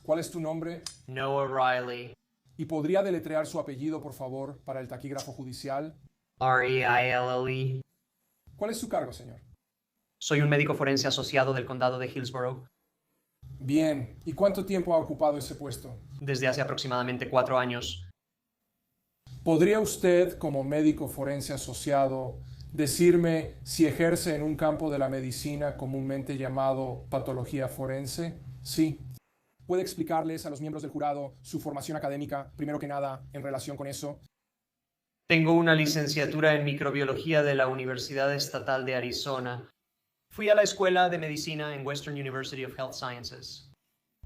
¿Cuál es tu nombre? Noah Riley. ¿Y podría deletrear su apellido, por favor, para el taquígrafo judicial? Reille. ¿Cuál es su cargo, señor? Soy un médico forense asociado del condado de Hillsborough Bien. ¿Y cuánto tiempo ha ocupado ese puesto? desde hace aproximadamente 4 años. ¿Podría usted, como médico forense asociado, decirme si ejerce en un campo de la medicina comúnmente llamado patología forense? Sí. ¿Puede explicarles a los miembros del jurado su formación académica, primero que nada, en relación con eso? Tengo una licenciatura en microbiología de la Universidad Estatal de Arizona. Fui a la escuela de medicina en Western University of Health Sciences.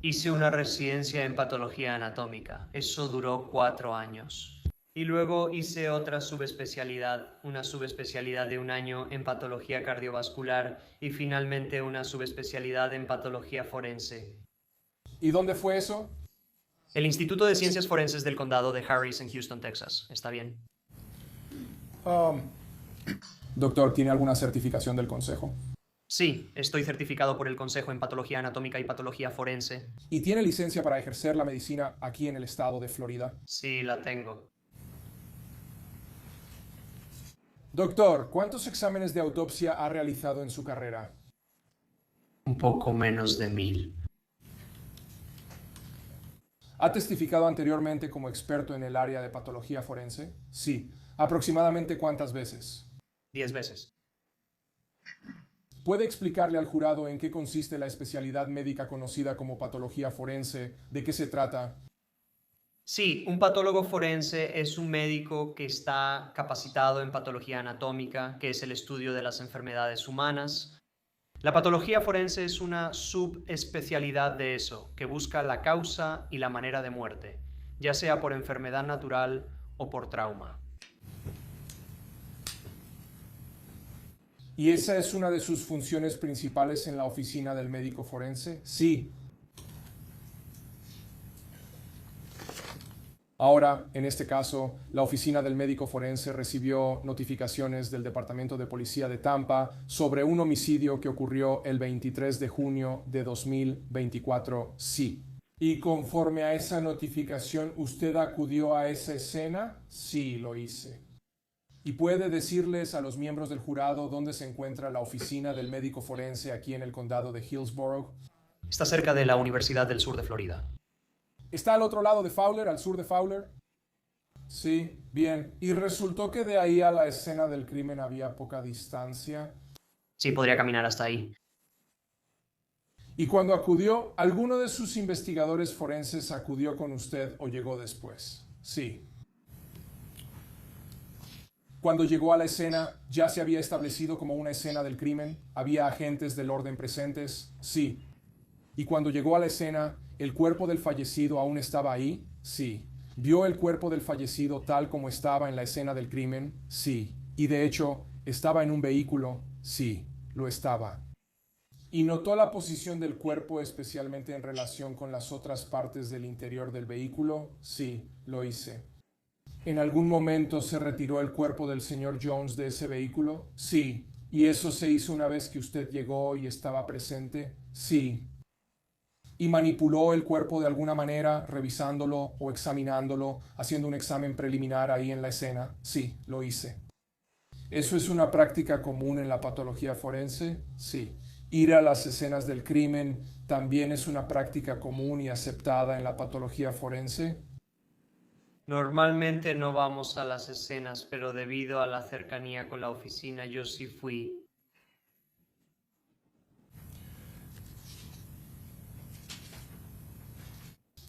Hice una residencia en patología anatómica. Eso duró 4 años. Y luego hice otra subespecialidad, una subespecialidad de 1 año en patología cardiovascular y finalmente una subespecialidad en patología forense. ¿Y dónde fue eso? El Instituto de Ciencias Forenses del Condado de Harris en Houston, Texas. ¿Está bien? Doctor, ¿tiene alguna certificación del consejo? Sí, estoy certificado por el Consejo en Patología Anatómica y Patología Forense. ¿Y tiene licencia para ejercer la medicina aquí en el estado de Florida? Sí, la tengo. Doctor, ¿cuántos exámenes de autopsia ha realizado en su carrera? Un poco menos de 1000. ¿Ha testificado anteriormente como experto en el área de patología forense? Sí. ¿Aproximadamente cuántas veces? 10 veces. ¿Puede explicarle al jurado en qué consiste la especialidad médica conocida como patología forense? ¿De qué se trata? Sí, un patólogo forense es un médico que está capacitado en patología anatómica, que es el estudio de las enfermedades humanas. La patología forense es una subespecialidad de eso, que busca la causa y la manera de muerte, ya sea por enfermedad natural o por trauma. ¿Y esa es una de sus funciones principales en la oficina del médico forense? Sí. Ahora, en este caso, la oficina del médico forense recibió notificaciones del Departamento de Policía de Tampa sobre un homicidio que ocurrió el 23 de junio de 2024. Sí. ¿Y conforme a esa notificación, usted acudió a esa escena? Sí, lo hice. ¿Y puede decirles a los miembros del jurado dónde se encuentra la oficina del médico forense aquí en el condado de Hillsborough? Está cerca de la Universidad del Sur de Florida. ¿Está al otro lado de Fowler, al sur de Fowler? Sí, bien. ¿Y resultó que de ahí a la escena del crimen había poca distancia? Sí, podría caminar hasta ahí. ¿Y cuando acudió, alguno de sus investigadores forenses acudió con usted o llegó después? Sí. Cuando llegó a la escena, ¿ya se había establecido como una escena del crimen? ¿Había agentes del orden presentes? Sí. ¿Y cuando llegó a la escena, el cuerpo del fallecido aún estaba ahí? Sí. ¿Vio el cuerpo del fallecido tal como estaba en la escena del crimen? Sí. Y de hecho, ¿estaba en un vehículo? Sí, lo estaba. ¿Y notó la posición del cuerpo especialmente en relación con las otras partes del interior del vehículo? Sí, lo hice. ¿En algún momento se retiró el cuerpo del señor Jones de ese vehículo? Sí. ¿Y eso se hizo una vez que usted llegó y estaba presente? Sí. ¿Y manipuló el cuerpo de alguna manera, revisándolo o examinándolo, haciendo un examen preliminar ahí en la escena? Sí, lo hice. ¿Eso es una práctica común en la patología forense? Sí. ¿Ir a las escenas del crimen también es una práctica común y aceptada en la patología forense? Normalmente no vamos a las escenas, pero debido a la cercanía con la oficina, yo sí fui.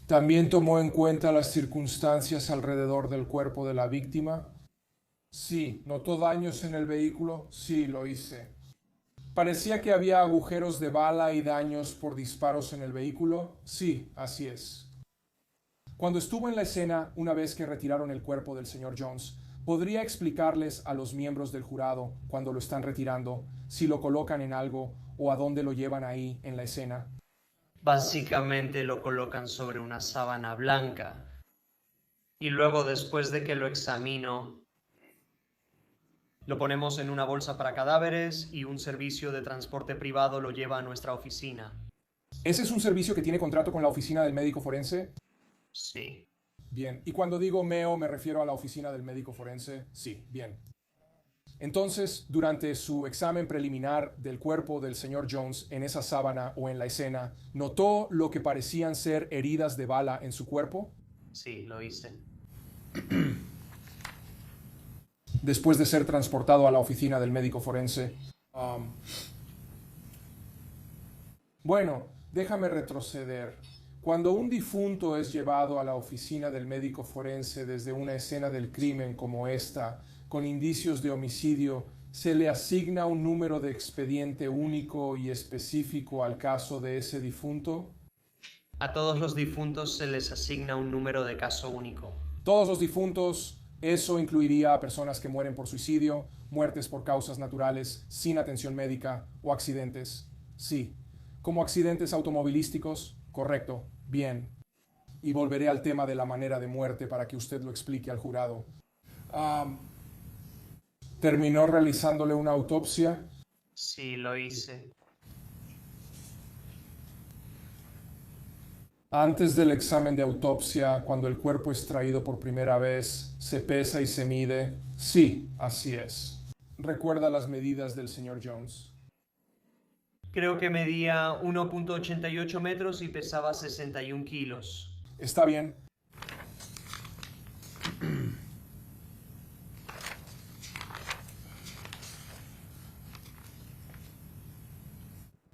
¿También tomó en cuenta las circunstancias alrededor del cuerpo de la víctima? Sí. ¿Notó daños en el vehículo? Sí, lo hice. ¿Parecía que había agujeros de bala y daños por disparos en el vehículo? Sí, así es. Cuando estuvo en la escena, una vez que retiraron el cuerpo del señor Jones, ¿podría explicarles a los miembros del jurado, cuando lo están retirando, si lo colocan en algo o a dónde lo llevan ahí en la escena? Básicamente lo colocan sobre una sábana blanca y luego después de que lo examino, lo ponemos en una bolsa para cadáveres y un servicio de transporte privado lo lleva a nuestra oficina. ¿Ese es un servicio que tiene contrato con la oficina del médico forense? Sí. Bien. Y cuando digo MEO me refiero a la oficina del médico forense. Sí, bien. Entonces, durante su examen preliminar del cuerpo del señor Jones en esa sábana o en la escena, ¿notó lo que parecían ser heridas de bala en su cuerpo? Sí, lo hice. Después de ser transportado a la oficina del médico forense. Bueno, déjame retroceder. Cuando un difunto es llevado a la oficina del médico forense desde una escena del crimen como esta, con indicios de homicidio, se le asigna un número de expediente único y específico al caso de ese difunto. A todos los difuntos se les asigna un número de caso único. Todos los difuntos, eso incluiría a personas que mueren por suicidio, muertes por causas naturales, sin atención médica o accidentes. Sí. Como accidentes automovilísticos, correcto, bien. Y volveré al tema de la manera de muerte para que usted lo explique al jurado. ¿Terminó realizándole una autopsia? Sí, lo hice. Antes del examen de autopsia, cuando el cuerpo es traído por primera vez, ¿se pesa y se mide? Sí, así es. ¿Recuerda las medidas del señor Jones? Creo que medía 1.88 metros y pesaba 61 kilos. Está bien.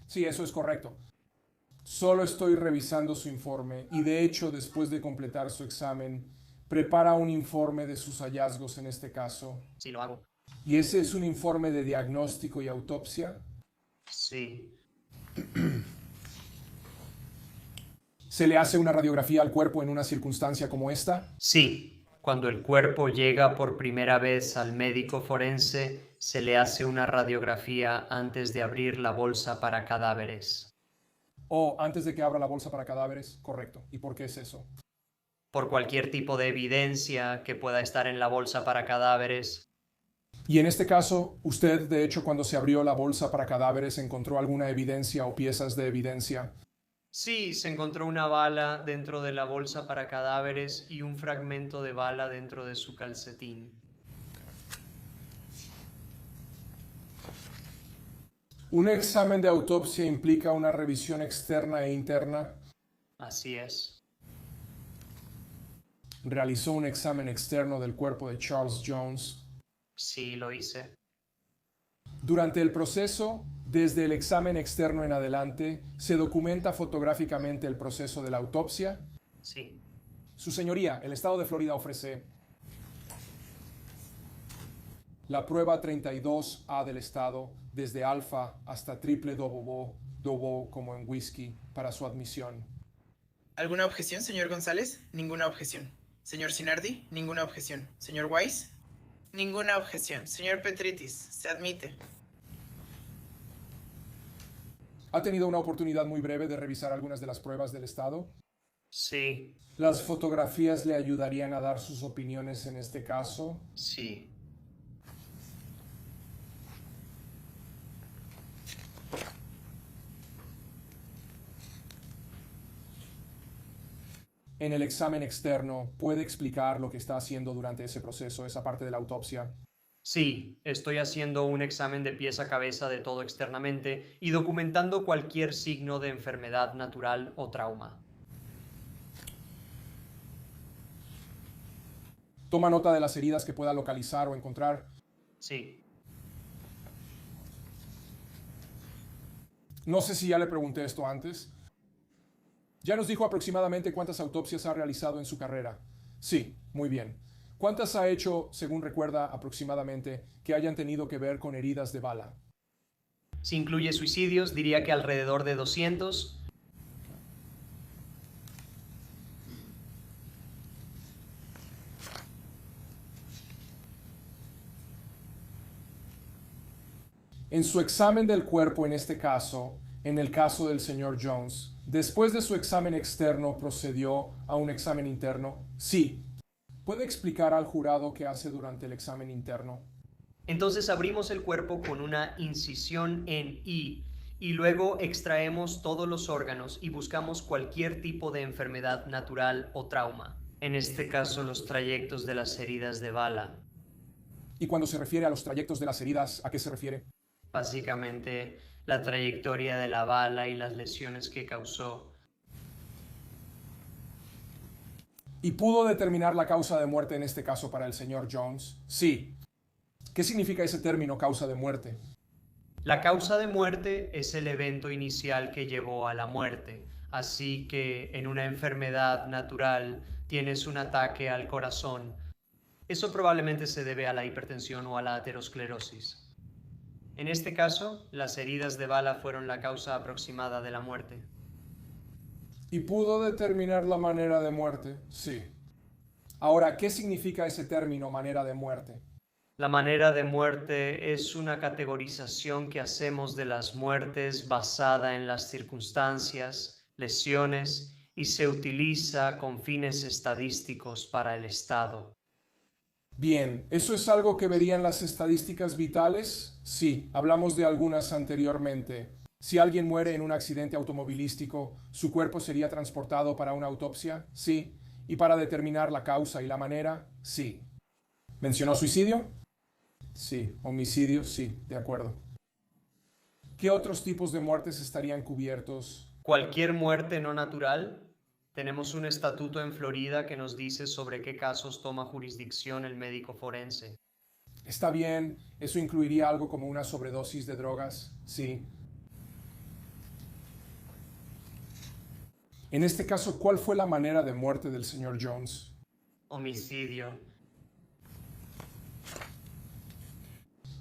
Sí, eso es correcto. Solo estoy revisando su informe y de hecho, después de completar su examen, prepara un informe de sus hallazgos en este caso. Sí, lo hago. ¿Y ese es un informe de diagnóstico y autopsia? Sí. ¿Se le hace una radiografía al cuerpo en una circunstancia como esta? Sí. Cuando el cuerpo llega por primera vez al médico forense, se le hace una radiografía antes de abrir la bolsa para cadáveres. ¿O antes de que abra la bolsa para cadáveres? Correcto. ¿Y por qué es eso? Por cualquier tipo de evidencia que pueda estar en la bolsa para cadáveres. Y en este caso, usted, de hecho, cuando se abrió la bolsa para cadáveres, ¿encontró alguna evidencia o piezas de evidencia? Sí, se encontró una bala dentro de la bolsa para cadáveres y un fragmento de bala dentro de su calcetín. ¿Un examen de autopsia implica una revisión externa e interna? Así es. ¿Realizó un examen externo del cuerpo de Charles Jones? Sí, lo hice. Durante el proceso, desde el examen externo en adelante, ¿se documenta fotográficamente el proceso de la autopsia? Sí. Su señoría, el estado de Florida ofrece la prueba 32A del estado, desde alfa hasta triple dobo como en whisky, para su admisión. ¿Alguna objeción, señor González? Ninguna objeción. Señor Sinardi, ninguna objeción. Señor Weiss, ninguna objeción. Señor Petritis, se admite. ¿Ha tenido una oportunidad muy breve de revisar algunas de las pruebas del estado? Sí. ¿Las fotografías le ayudarían a dar sus opiniones en este caso? Sí. En el examen externo, ¿puede explicar lo que está haciendo durante ese proceso, esa parte de la autopsia? Sí, estoy haciendo un examen de pies a cabeza de todo externamente y documentando cualquier signo de enfermedad natural o trauma. ¿Toma nota de las heridas que pueda localizar o encontrar? Sí. No sé si ya le pregunté esto antes. Ya nos dijo aproximadamente cuántas autopsias ha realizado en su carrera. Sí, muy bien. ¿Cuántas ha hecho, según recuerda aproximadamente, que hayan tenido que ver con heridas de bala? Si incluye suicidios, diría que alrededor de 200. En su examen del cuerpo en este caso, en el caso del señor Jones, después de su examen externo procedió a un examen interno. Sí. ¿Puede explicar al jurado qué hace durante el examen interno? Entonces abrimos el cuerpo con una incisión en I y luego extraemos todos los órganos y buscamos cualquier tipo de enfermedad natural o trauma. En este caso, los trayectos de las heridas de bala. Y cuando se refiere a los trayectos de las heridas, ¿a qué se refiere? Básicamente, la trayectoria de la bala y las lesiones que causó. ¿Y pudo determinar la causa de muerte en este caso para el señor Jones? Sí. ¿Qué significa ese término, causa de muerte? La causa de muerte es el evento inicial que llevó a la muerte. Así que en una enfermedad natural tienes un ataque al corazón. Eso probablemente se debe a la hipertensión o a la aterosclerosis. En este caso, las heridas de bala fueron la causa aproximada de la muerte. ¿Y pudo determinar la manera de muerte? Sí. Ahora, ¿qué significa ese término, manera de muerte? La manera de muerte es una categorización que hacemos de las muertes basada en las circunstancias, lesiones y se utiliza con fines estadísticos para el Estado. Bien, ¿eso es algo que verían las estadísticas vitales? Sí, hablamos de algunas anteriormente. Si alguien muere en un accidente automovilístico, ¿su cuerpo sería transportado para una autopsia? Sí. ¿Y para determinar la causa y la manera? Sí. ¿Mencionó suicidio? Sí. ¿Homicidio? Sí, de acuerdo. ¿Qué otros tipos de muertes estarían cubiertos? Cualquier muerte no natural. Tenemos un estatuto en Florida que nos dice sobre qué casos toma jurisdicción el médico forense. Está bien, ¿eso incluiría algo como una sobredosis de drogas? Sí. En este caso, ¿cuál fue la manera de muerte del señor Jones? Homicidio.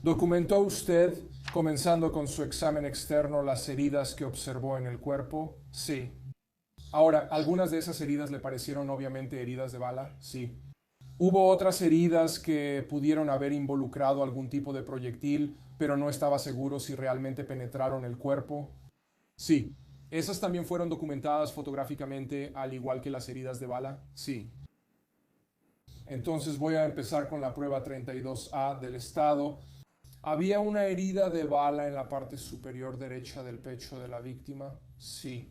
¿Documentó usted, comenzando con su examen externo, las heridas que observó en el cuerpo? Sí. Ahora, ¿algunas de esas heridas le parecieron obviamente heridas de bala? Sí. ¿Hubo otras heridas que pudieron haber involucrado algún tipo de proyectil, pero no estaba seguro si realmente penetraron el cuerpo? Sí. ¿Esas también fueron documentadas fotográficamente al igual que las heridas de bala? Sí. Entonces voy a empezar con la prueba 32A del estado. ¿Había una herida de bala en la parte superior derecha del pecho de la víctima? Sí.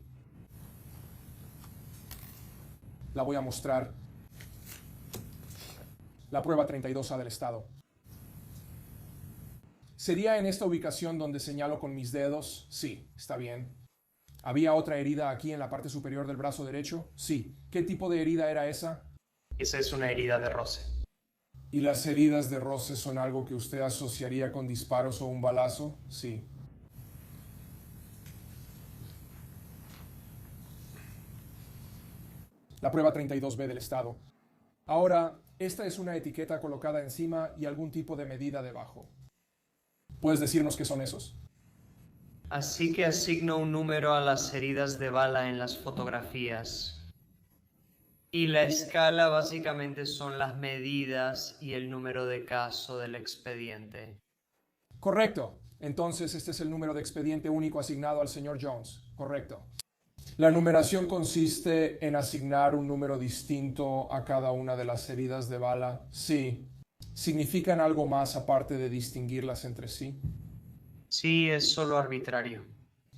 La voy a mostrar. La prueba 32A del estado. ¿Sería en esta ubicación donde señalo con mis dedos? Sí, está bien. ¿Había otra herida aquí en la parte superior del brazo derecho? Sí. ¿Qué tipo de herida era esa? Esa es una herida de roce. ¿Y las heridas de roce son algo que usted asociaría con disparos o un balazo? Sí. La prueba 32B del estado. Ahora, esta es una etiqueta colocada encima y algún tipo de medida debajo. ¿Puedes decirnos qué son esos? Así que asigno un número a las heridas de bala en las fotografías. Y la escala básicamente son las medidas y el número de caso del expediente. Correcto. Entonces, este es el número de expediente único asignado al señor Jones. Correcto. La numeración consiste en asignar un número distinto a cada una de las heridas de bala. Sí. ¿Significan algo más aparte de distinguirlas entre sí? Sí, es solo arbitrario.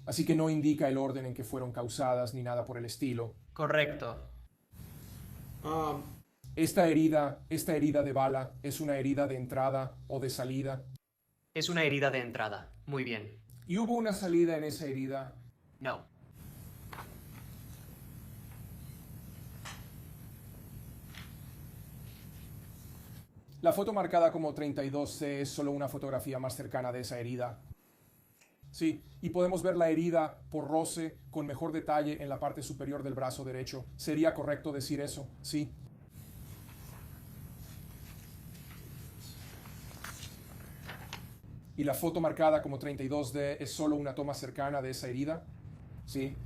Así que no indica el orden en que fueron causadas ni nada por el estilo. Correcto. Esta herida de bala, ¿es una herida de entrada o de salida? Es una herida de entrada. Muy bien. ¿Y hubo una salida en esa herida? No. La foto marcada como 32C es solo una fotografía más cercana de esa herida. Sí, y podemos ver la herida por roce con mejor detalle en la parte superior del brazo derecho. ¿Sería correcto decir eso? Sí. Y la foto marcada como 32D es solo una toma cercana de esa herida. Sí.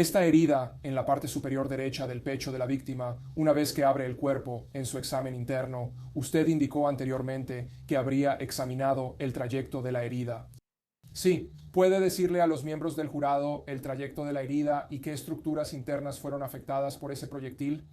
Esta herida en la parte superior derecha del pecho de la víctima, una vez que abre el cuerpo en su examen interno, usted indicó anteriormente que habría examinado el trayecto de la herida. Sí, ¿puede decirle a los miembros del jurado el trayecto de la herida y qué estructuras internas fueron afectadas por ese proyectil?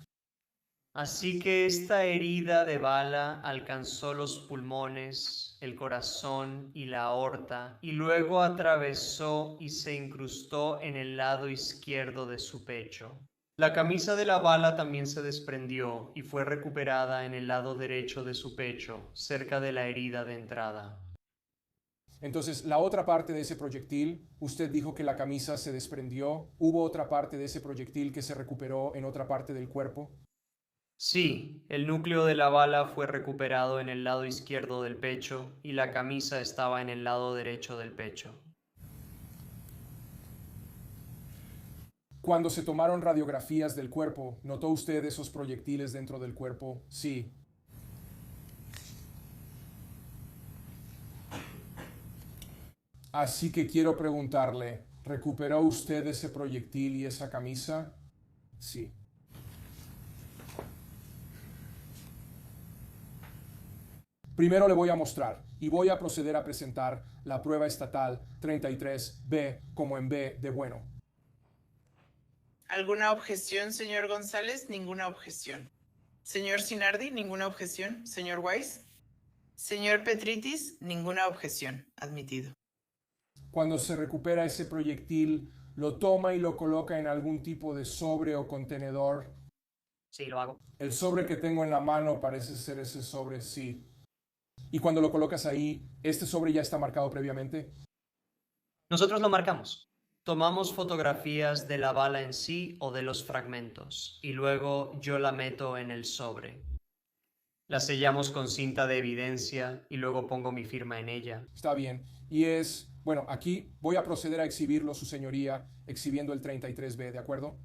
Así que esta herida de bala alcanzó los pulmones, el corazón y la aorta, y luego atravesó y se incrustó en el lado izquierdo de su pecho. La camisa de la bala también se desprendió y fue recuperada en el lado derecho de su pecho, cerca de la herida de entrada. Entonces, la otra parte de ese proyectil, usted dijo que la camisa se desprendió. ¿Hubo otra parte de ese proyectil que se recuperó en otra parte del cuerpo? Sí, el núcleo de la bala fue recuperado en el lado izquierdo del pecho y la camisa estaba en el lado derecho del pecho. Cuando se tomaron radiografías del cuerpo, ¿notó usted esos proyectiles dentro del cuerpo? Sí. Así que quiero preguntarle, ¿recuperó usted ese proyectil y esa camisa? Sí. Primero le voy a mostrar y voy a proceder a presentar la prueba estatal 33B como en B de bueno. ¿Alguna objeción, señor González? Ninguna objeción. Señor Sinardi, ninguna objeción. Señor Weiss. Señor Petritis, ninguna objeción. Admitido. Cuando se recupera ese proyectil, lo toma y lo coloca en algún tipo de sobre o contenedor. Sí, lo hago. El sobre que tengo en la mano parece ser ese sobre, sí. Y cuando lo colocas ahí, ¿este sobre ya está marcado previamente? Nosotros lo marcamos. Tomamos fotografías de la bala en sí o de los fragmentos y luego yo la meto en el sobre. La sellamos con cinta de evidencia y luego pongo mi firma en ella. Está bien. Y es, bueno, aquí voy a proceder a exhibirlo, su señoría, exhibiendo el 33B, ¿de acuerdo?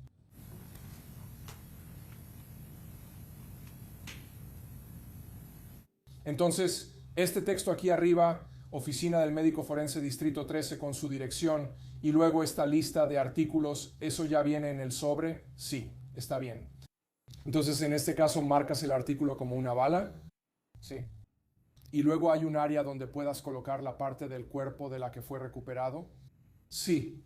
Entonces, este texto aquí arriba, Oficina del Médico Forense Distrito 13 con su dirección, y luego esta lista de artículos, ¿eso ya viene en el sobre? Sí, está bien. Entonces, en este caso, marcas el artículo como una bala. Sí. Y luego hay un área donde puedas colocar la parte del cuerpo de la que fue recuperado. Sí.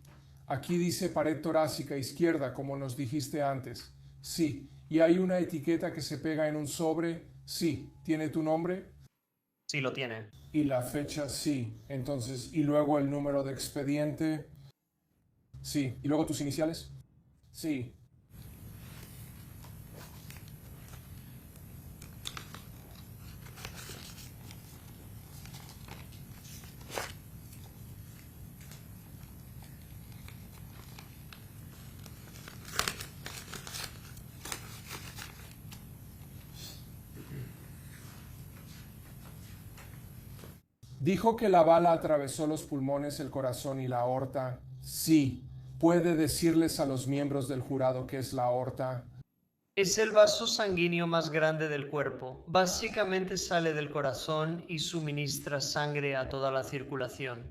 Aquí dice pared torácica izquierda, como nos dijiste antes. Sí. Y hay una etiqueta que se pega en un sobre. Sí. ¿Tiene tu nombre? Sí, lo tiene. Y la fecha, sí. Entonces, y luego el número de expediente. Sí. ¿Y luego tus iniciales? Sí. Dijo que la bala atravesó los pulmones, el corazón y la aorta. Sí. ¿Puede decirles a los miembros del jurado qué es la aorta? Es el vaso sanguíneo más grande del cuerpo. Básicamente sale del corazón y suministra sangre a toda la circulación.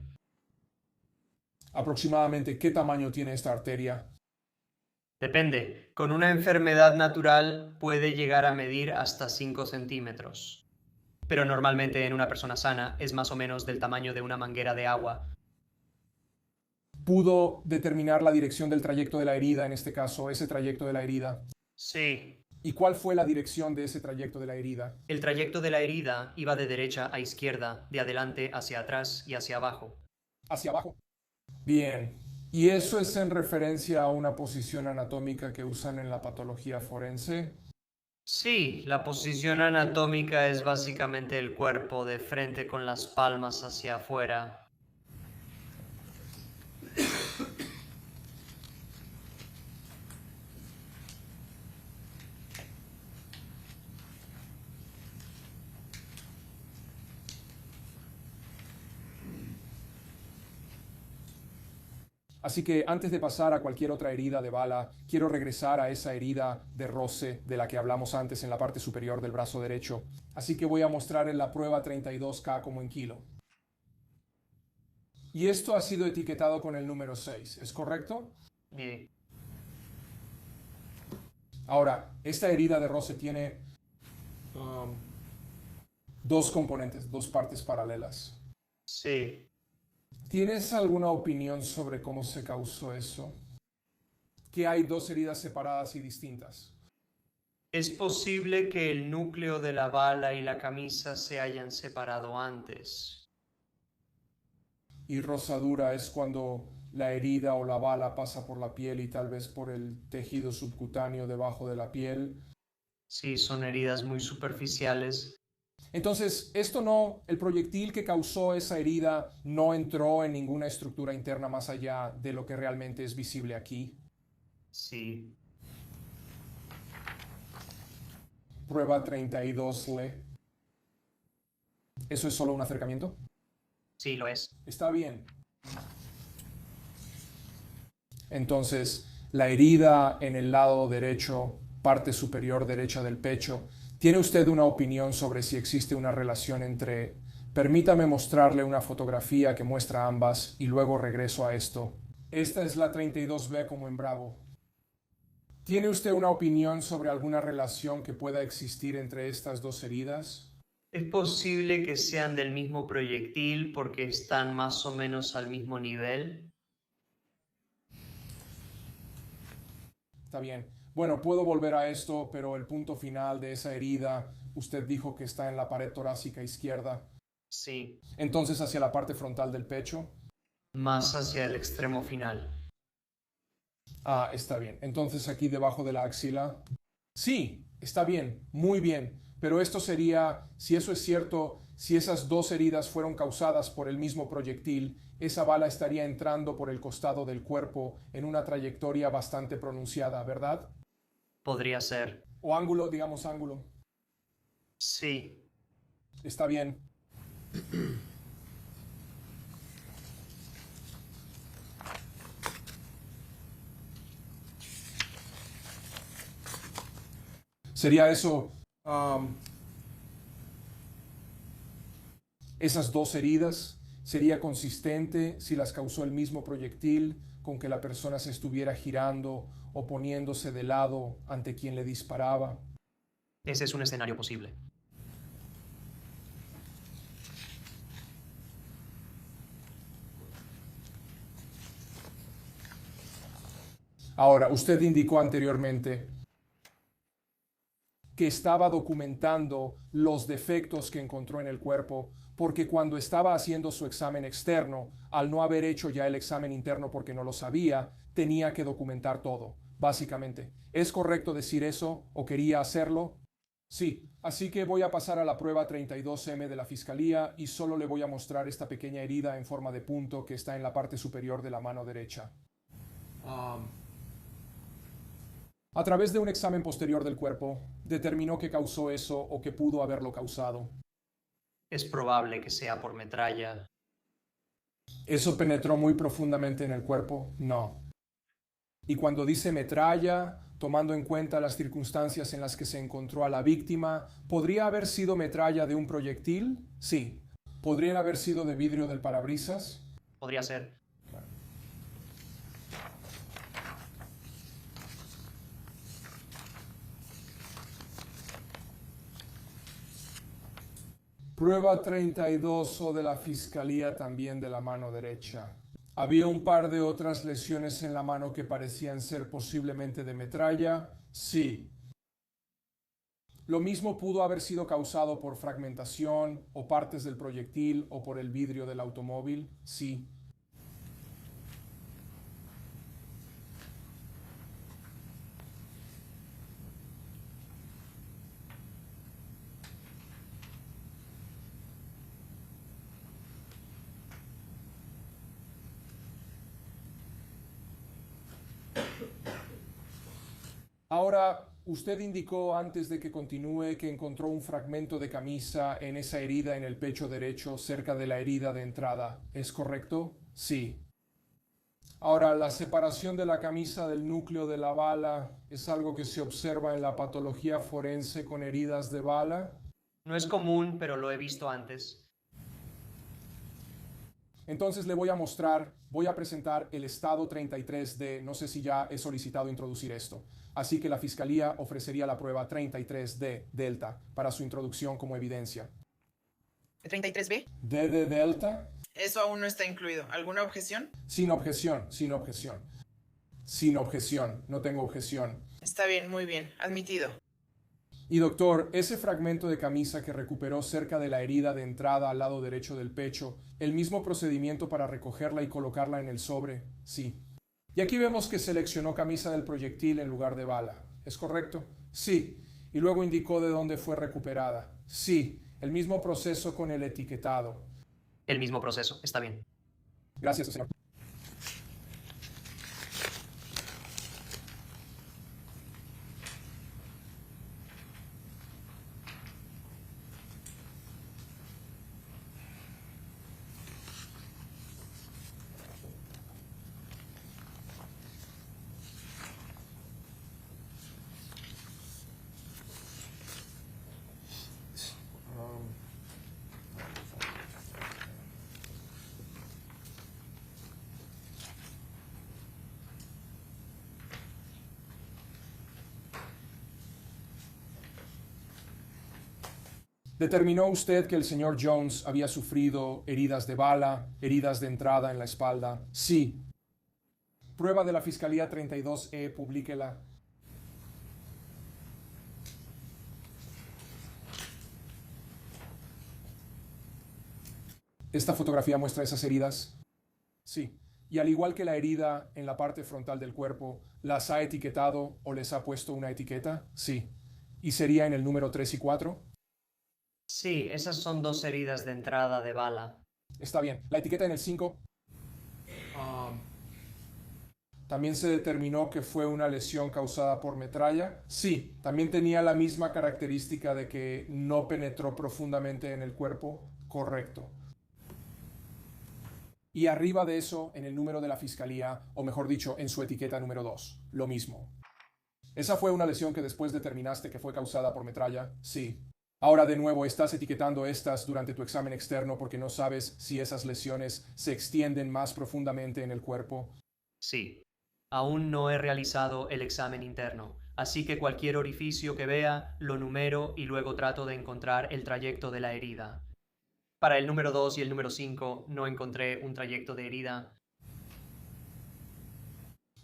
Aproximadamente, ¿qué tamaño tiene esta arteria? Depende. Con una enfermedad natural puede llegar a medir hasta 5 centímetros. Pero normalmente en una persona sana es más o menos del tamaño de una manguera de agua. ¿Pudo determinar la dirección del trayecto de la herida, en este caso, ese trayecto de la herida? Sí. ¿Y cuál fue la dirección de ese trayecto de la herida? El trayecto de la herida iba de derecha a izquierda, de adelante hacia atrás y hacia abajo. Hacia abajo. Bien. ¿Y eso es en referencia a una posición anatómica que usan en la patología forense? Sí, la posición anatómica es básicamente el cuerpo de frente con las palmas hacia afuera. Así que antes de pasar a cualquier otra herida de bala, quiero regresar a esa herida de roce de la que hablamos antes en la parte superior del brazo derecho. Así que voy a mostrar en la prueba 32K como en kilo. Y esto ha sido etiquetado con el número 6, ¿es correcto? Sí. Ahora, esta herida de roce tiene dos componentes, dos partes paralelas. Sí. ¿Tienes alguna opinión sobre cómo se causó eso? Que hay dos heridas separadas y distintas. Es posible que el núcleo de la bala y la camisa se hayan separado antes. Y rosadura es cuando la herida o la bala pasa por la piel y tal vez por el tejido subcutáneo debajo de la piel. Sí, son heridas muy superficiales. Entonces, el proyectil que causó esa herida no entró en ninguna estructura interna más allá de lo que realmente es visible aquí. Sí. Prueba 32, Le. ¿Eso es solo un acercamiento? Sí, lo es. Está bien. Entonces, la herida en el lado derecho, parte superior derecha del pecho, ¿tiene usted una opinión sobre si existe una relación entre... Permítame mostrarle una fotografía que muestra ambas y luego regreso a esto. Esta es la 32B como en Bravo. ¿Tiene usted una opinión sobre alguna relación que pueda existir entre estas dos heridas? Es posible que sean del mismo proyectil porque están más o menos al mismo nivel. Está bien. Bueno, puedo volver a esto, pero el punto final de esa herida, usted dijo que está en la pared torácica izquierda. Sí. Entonces hacia la parte frontal del pecho. Más hacia el extremo final. Ah, está bien. Entonces aquí debajo de la axila. Sí, está bien, muy bien. Pero esto sería, si eso es cierto, si esas dos heridas fueron causadas por el mismo proyectil, esa bala estaría entrando por el costado del cuerpo en una trayectoria bastante pronunciada, ¿verdad? Podría ser. O ángulo, digamos ángulo. Sí. Está bien. ¿Sería eso esas dos heridas? ¿Sería consistente si las causó el mismo proyectil con que la persona se estuviera girando o poniéndose de lado ante quien le disparaba? Ese es un escenario posible. Ahora, usted indicó anteriormente que estaba documentando los defectos que encontró en el cuerpo, porque cuando estaba haciendo su examen externo, al no haber hecho ya el examen interno porque no lo sabía, tenía que documentar todo, básicamente. ¿Es correcto decir eso o quería hacerlo? Sí, así que voy a pasar a la prueba 32M de la Fiscalía y solo le voy a mostrar esta pequeña herida en forma de punto que está en la parte superior de la mano derecha. A través de un examen posterior del cuerpo, determinó que causó eso o que pudo haberlo causado. Es probable que sea por metralla. ¿Eso penetró muy profundamente en el cuerpo? No. Y cuando dice metralla, tomando en cuenta las circunstancias en las que se encontró a la víctima, ¿podría haber sido metralla de un proyectil? Sí. ¿Podrían haber sido de vidrio del parabrisas? Podría ser. Prueba 32 o de la Fiscalía también de la mano derecha. Había un par de otras lesiones en la mano que parecían ser posiblemente de metralla. Sí. Lo mismo pudo haber sido causado por fragmentación o partes del proyectil o por el vidrio del automóvil. Sí. Ahora, usted indicó antes de que continúe que encontró un fragmento de camisa en esa herida en el pecho derecho cerca de la herida de entrada. ¿Es correcto? Sí. Ahora, la separación de la camisa del núcleo de la bala es algo que se observa en la patología forense con heridas de bala. No es común, pero lo he visto antes. Entonces le voy a presentar el estado 33D. No sé si ya he solicitado introducir esto. Así que la Fiscalía ofrecería la prueba 33D Delta para su introducción como evidencia. ¿33B? ¿D de Delta? Eso aún no está incluido. ¿Alguna objeción? Sin objeción, sin objeción. Sin objeción, no tengo objeción. Está bien, muy bien. Admitido. Y doctor, ese fragmento de camisa que recuperó cerca de la herida de entrada al lado derecho del pecho, ¿el mismo procedimiento para recogerla y colocarla en el sobre? Sí. Y aquí vemos que seleccionó camisa del proyectil en lugar de bala. ¿Es correcto? Sí. Y luego indicó de dónde fue recuperada. Sí. El mismo proceso con el etiquetado. El mismo proceso, está bien. Gracias, señor. ¿Determinó usted que el señor Jones había sufrido heridas de bala, heridas de entrada en la espalda? Sí. Prueba de la Fiscalía 32E, publíquela. ¿Esta fotografía muestra esas heridas? Sí. Y al igual que la herida en la parte frontal del cuerpo, ¿las ha etiquetado o les ha puesto una etiqueta? Sí. ¿Y sería en el número 3 y 4? Sí, esas son dos heridas de entrada de bala. Está bien. ¿La etiqueta en el 5? ¿También se determinó que fue una lesión causada por metralla? Sí. ¿También tenía la misma característica de que no penetró profundamente en el cuerpo? Correcto. Y arriba de eso, en el número de la Fiscalía, o mejor dicho, en su etiqueta número 2, lo mismo. ¿Esa fue una lesión que después determinaste que fue causada por metralla? Sí. Ahora de nuevo estás etiquetando estas durante tu examen externo porque no sabes si esas lesiones se extienden más profundamente en el cuerpo. Sí. Aún no he realizado el examen interno, así que cualquier orificio que vea lo numero y luego trato de encontrar el trayecto de la herida. Para el número 2 y el número 5 no encontré un trayecto de herida.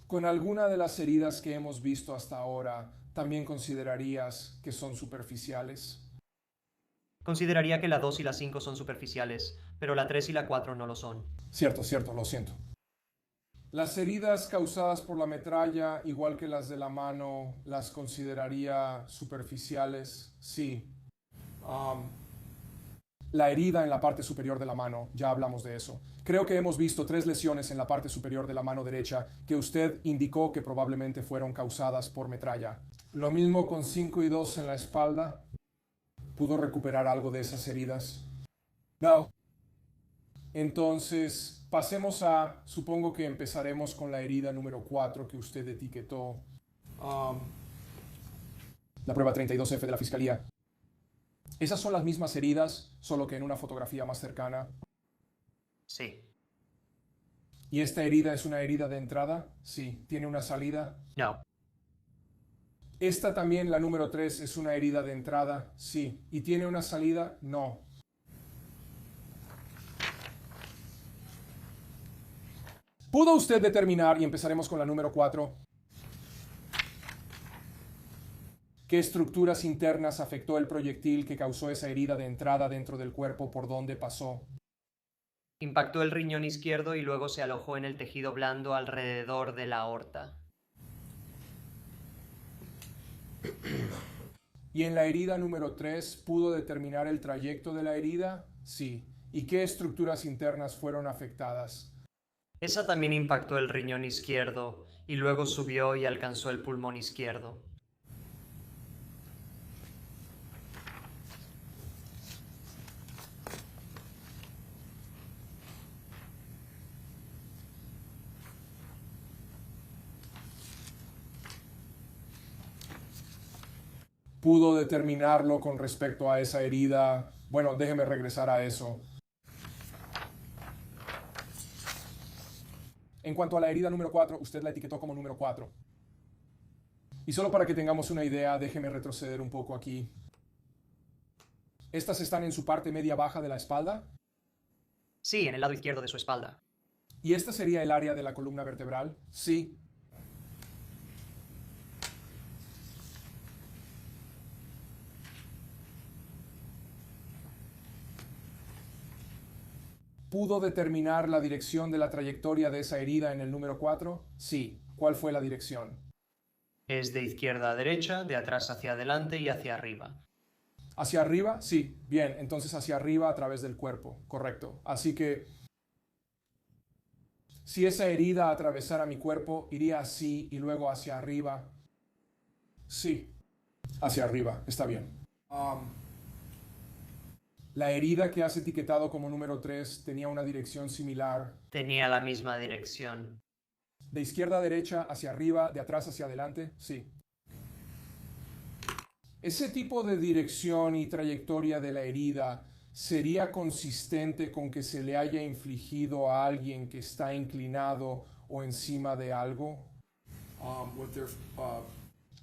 Con alguna de las heridas que hemos visto hasta ahora, ¿también considerarías que son superficiales? Consideraría que la 2 y la 5 son superficiales, pero la 3 y la 4 no lo son. Cierto, cierto, lo siento. Las heridas causadas por la metralla, igual que las de la mano, ¿las consideraría superficiales? Sí. La herida en la parte superior de la mano, ya hablamos de eso. Creo que hemos visto 3 lesiones en la parte superior de la mano derecha que usted indicó que probablemente fueron causadas por metralla. Lo mismo con 5 y 2 en la espalda. ¿Pudo recuperar algo de esas heridas? No. Entonces, pasemos supongo que empezaremos con la herida número 4 que usted etiquetó. La prueba 32F de la Fiscalía. ¿Esas son las mismas heridas, solo que en una fotografía más cercana? Sí. ¿Y esta herida es una herida de entrada? Sí. ¿Tiene una salida? No. ¿Esta también, la número 3, es una herida de entrada? Sí. ¿Y tiene una salida? No. ¿Pudo usted determinar, y empezaremos con la número 4, qué estructuras internas afectó el proyectil que causó esa herida de entrada dentro del cuerpo por donde pasó? Impactó el riñón izquierdo y luego se alojó en el tejido blando alrededor de la aorta. ¿Y en la herida número 3 pudo determinar el trayecto de la herida? Sí. ¿Y qué estructuras internas fueron afectadas? Esa también impactó el riñón izquierdo y luego subió y alcanzó el pulmón izquierdo. ¿Pudo determinarlo con respecto a esa herida? Bueno, déjeme regresar a eso. En cuanto a la herida número 4, usted la etiquetó como número 4. Y solo para que tengamos una idea, déjeme retroceder un poco aquí. Estas están en su parte media baja de la espalda. Sí, en el lado izquierdo de su espalda. ¿Y esta sería el área de la columna vertebral? Sí. ¿Pudo determinar la dirección de la trayectoria de esa herida en el número 4? Sí. ¿Cuál fue la dirección? Es de izquierda a derecha, de atrás hacia adelante y hacia arriba. ¿Hacia arriba? Sí. Bien, entonces hacia arriba a través del cuerpo. Correcto. Así que si esa herida atravesara mi cuerpo, iría así y luego hacia arriba. Sí. Hacia arriba. Está bien. La herida que has etiquetado como número 3 tenía una dirección similar. Tenía la misma dirección. De izquierda a derecha, hacia arriba, de atrás hacia adelante. Sí. ¿Ese tipo de dirección y trayectoria de la herida sería consistente con que se le haya infligido a alguien que está inclinado o encima de algo?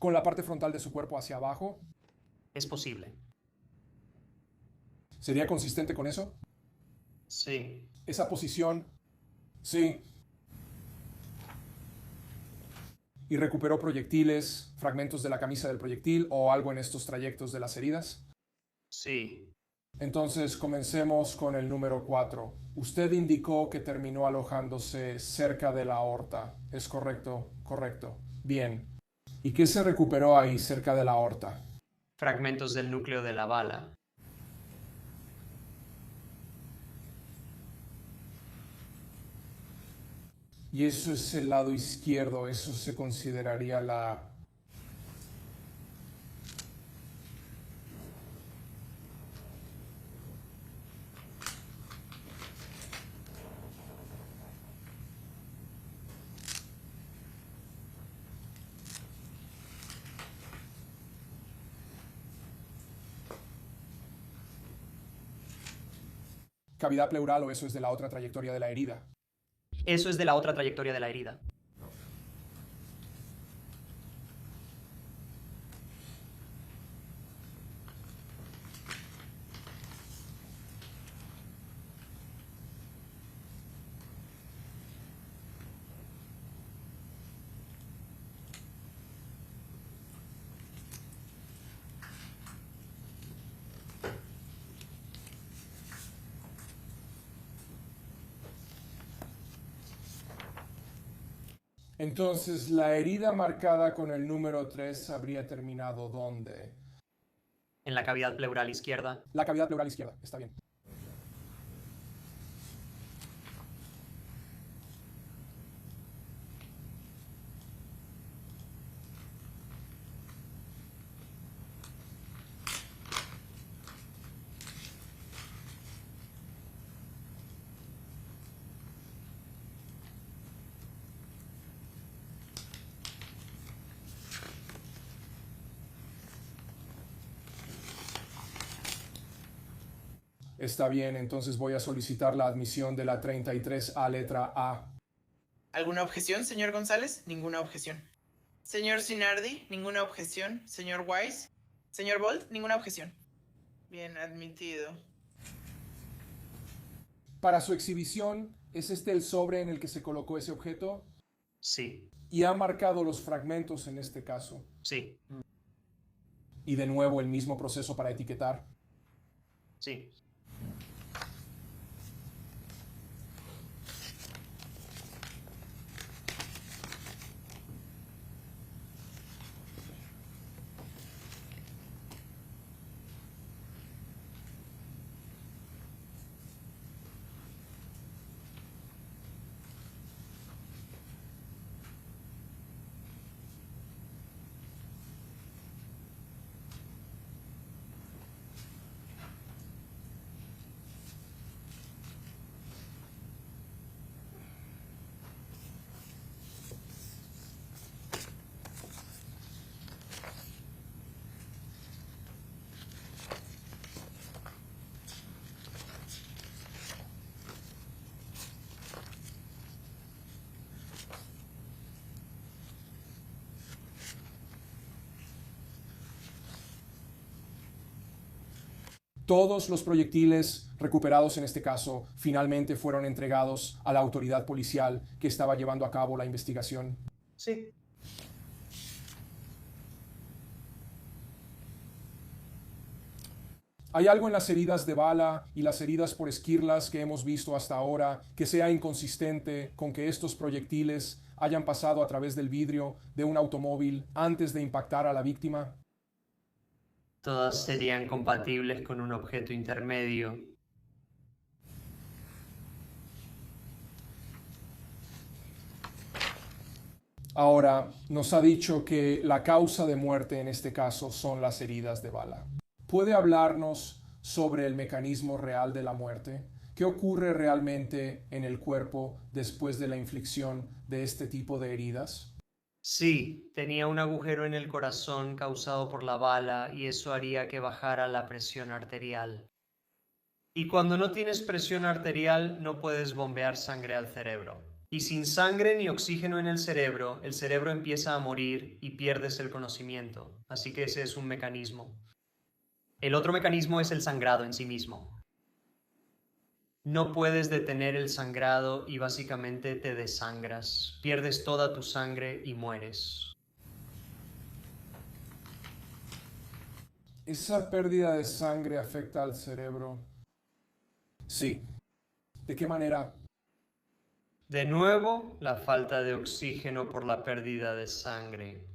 Con la parte frontal de su cuerpo hacia abajo. Es posible. ¿Sería consistente con eso? Sí. Esa posición. Sí. ¿Y recuperó proyectiles, fragmentos de la camisa del proyectil o algo en estos trayectos de las heridas? Sí. Entonces comencemos con el número 4. Usted indicó que terminó alojándose cerca de la aorta. ¿Es correcto? Correcto. Bien. ¿Y qué se recuperó ahí cerca de la aorta? Fragmentos del núcleo de la bala. Y eso es el lado izquierdo. Eso se consideraría la... cavidad pleural, o eso es de la otra trayectoria de la herida. Eso es de la otra trayectoria de la herida. Entonces, la herida marcada con el número 3 habría terminado ¿dónde? En la cavidad pleural izquierda. La cavidad pleural izquierda. Está bien. Está bien, entonces voy a solicitar la admisión de la 33A letra A. ¿Alguna objeción, señor González? Ninguna objeción. Señor Sinardi, ninguna objeción. Señor Wise. Señor Bolt, ninguna objeción. Bien, admitido. Para su exhibición, ¿es este el sobre en el que se colocó ese objeto? Sí. Y ha marcado los fragmentos en este caso. Sí. Y de nuevo el mismo proceso para etiquetar. Sí. Todos los proyectiles recuperados en este caso finalmente fueron entregados a la autoridad policial que estaba llevando a cabo la investigación. Sí. ¿Hay algo en las heridas de bala y las heridas por esquirlas que hemos visto hasta ahora que sea inconsistente con que estos proyectiles hayan pasado a través del vidrio de un automóvil antes de impactar a la víctima? Todas serían compatibles con un objeto intermedio. Ahora, nos ha dicho que la causa de muerte en este caso son las heridas de bala. ¿Puede hablarnos sobre el mecanismo real de la muerte? ¿Qué ocurre realmente en el cuerpo después de la inflicción de este tipo de heridas? Sí, tenía un agujero en el corazón causado por la bala y eso haría que bajara la presión arterial. Y cuando no tienes presión arterial, no puedes bombear sangre al cerebro. Y sin sangre ni oxígeno en el cerebro empieza a morir y pierdes el conocimiento. Así que ese es un mecanismo. El otro mecanismo es el sangrado en sí mismo. No puedes detener el sangrado y básicamente te desangras. Pierdes toda tu sangre y mueres. ¿Esa pérdida de sangre afecta al cerebro? Sí. ¿De qué manera? De nuevo, la falta de oxígeno por la pérdida de sangre.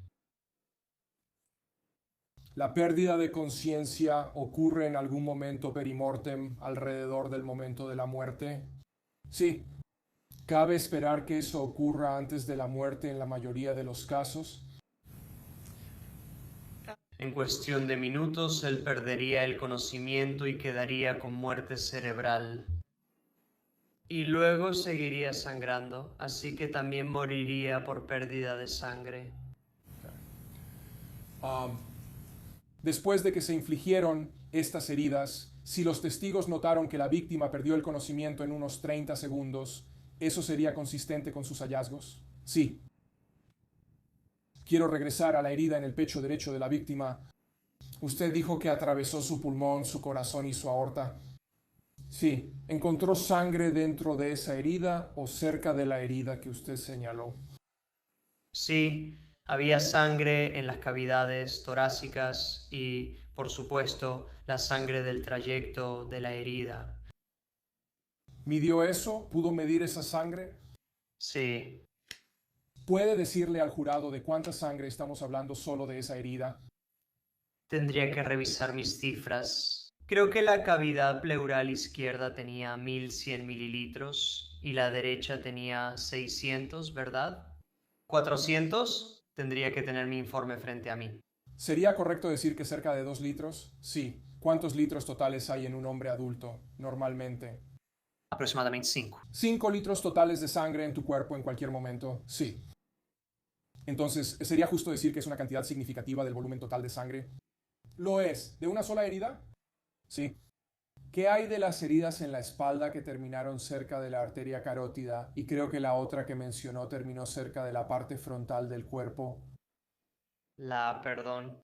¿La pérdida de conciencia ocurre en algún momento perimortem alrededor del momento de la muerte? Sí. ¿Cabe esperar que eso ocurra antes de la muerte en la mayoría de los casos? En cuestión de minutos, él perdería el conocimiento y quedaría con muerte cerebral. Y luego seguiría sangrando, así que también moriría por pérdida de sangre. Después de que se infligieron estas heridas, si los testigos notaron que la víctima perdió el conocimiento en unos 30 segundos, ¿eso sería consistente con sus hallazgos? Sí. Quiero regresar a la herida en el pecho derecho de la víctima. Usted dijo que atravesó su pulmón, su corazón y su aorta. Sí. ¿Encontró sangre dentro de esa herida o cerca de la herida que usted señaló? Sí, había sangre en las cavidades torácicas y, por supuesto, la sangre del trayecto de la herida. ¿Midió eso? ¿Pudo medir esa sangre? Sí. ¿Puede decirle al jurado de cuánta sangre estamos hablando solo de esa herida? Tendría que revisar mis cifras. Creo que la cavidad pleural izquierda tenía 1100 mililitros y la derecha tenía 600, ¿verdad? ¿400? Tendría que tener mi informe frente a mí. ¿Sería correcto decir que cerca de 2 litros? Sí. ¿Cuántos litros totales hay en un hombre adulto, normalmente? Aproximadamente 5. 5 litros totales de sangre en tu cuerpo en cualquier momento, sí. Entonces, ¿sería justo decir que es una cantidad significativa del volumen total de sangre? ¿Lo es? ¿De una sola herida? Sí. ¿Qué hay de las heridas en la espalda que terminaron cerca de la arteria carótida y creo que la otra que mencionó terminó cerca de la parte frontal del cuerpo? Perdón.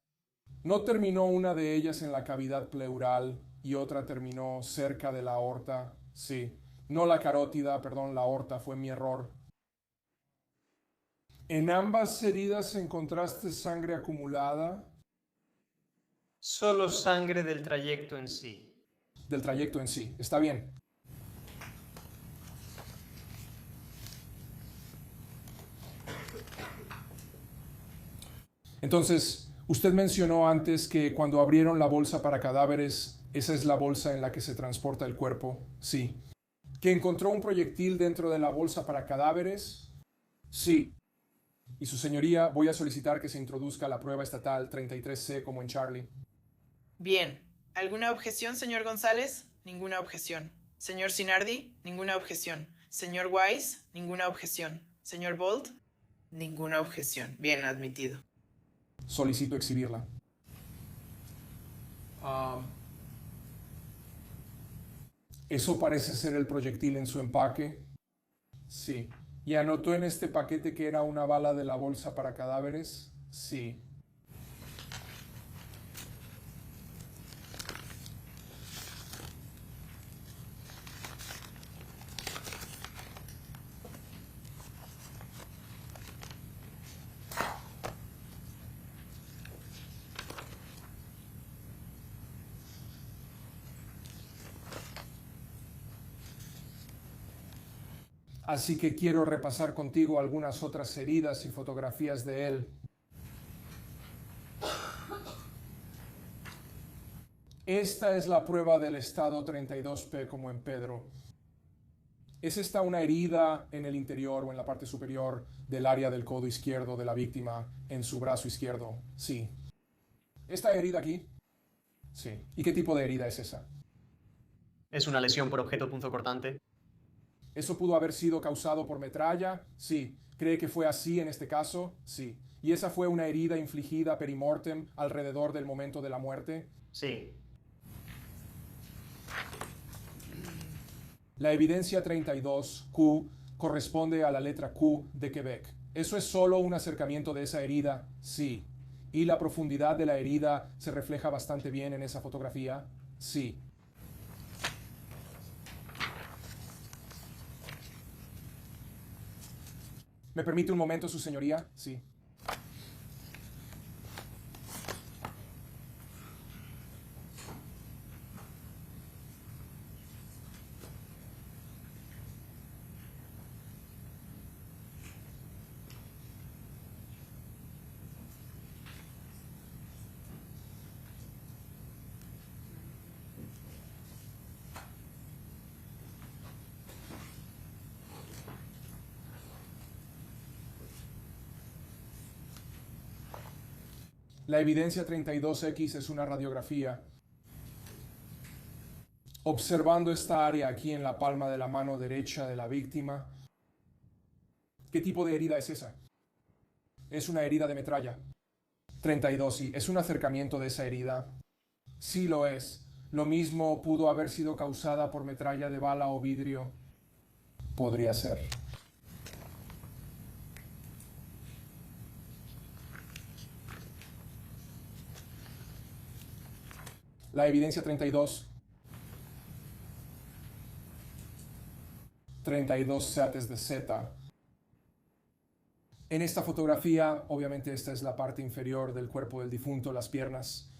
¿No terminó una de ellas en la cavidad pleural y otra terminó cerca de la aorta? Sí. No la carótida, perdón, la aorta, fue mi error. ¿En ambas heridas encontraste sangre acumulada? Solo sangre del trayecto en sí. Del trayecto en sí. Está bien. Entonces, usted mencionó antes que cuando abrieron la bolsa para cadáveres, esa es la bolsa en la que se transporta el cuerpo. Sí. ¿Que encontró un proyectil dentro de la bolsa para cadáveres? Sí. Y su señoría, voy a solicitar que se introduzca la prueba estatal 33C como en Charlie. Bien. ¿Alguna objeción, señor González? Ninguna objeción. Señor Sinardi, ninguna objeción. Señor Wise, ninguna objeción. Señor Bolt, ninguna objeción. Bien, admitido. Solicito exhibirla. ¿Eso parece ser el proyectil en su empaque? Sí. ¿Y anotó en este paquete que era una bala de la bolsa para cadáveres? Sí. Así que quiero repasar contigo algunas otras heridas y fotografías de él. Esta es la prueba del estado 32P como en Pedro. ¿Es esta una herida en el interior o en la parte superior del área del codo izquierdo de la víctima en su brazo izquierdo? Sí. ¿Esta herida aquí? Sí. ¿Y qué tipo de herida es esa? ¿Es una lesión por objeto punzocortante? ¿Eso pudo haber sido causado por metralla? Sí. ¿Cree que fue así en este caso? Sí. ¿Y esa fue una herida infligida perimortem alrededor del momento de la muerte? Sí. La evidencia 32Q corresponde a la letra Q de Quebec. ¿Eso es solo un acercamiento de esa herida? Sí. ¿Y la profundidad de la herida se refleja bastante bien en esa fotografía? Sí. ¿Me permite un momento, su señoría? Sí. La evidencia 32X es una radiografía. Observando esta área aquí en la palma de la mano derecha de la víctima. ¿Qué tipo de herida es esa? Es una herida de metralla. 32, sí. ¿Es un acercamiento de esa herida? Sí lo es. Lo mismo pudo haber sido causada por metralla de bala o vidrio. Podría ser. La evidencia 32. 32 setes de Z. En esta fotografía, obviamente esta es la parte inferior del cuerpo del difunto, las piernas.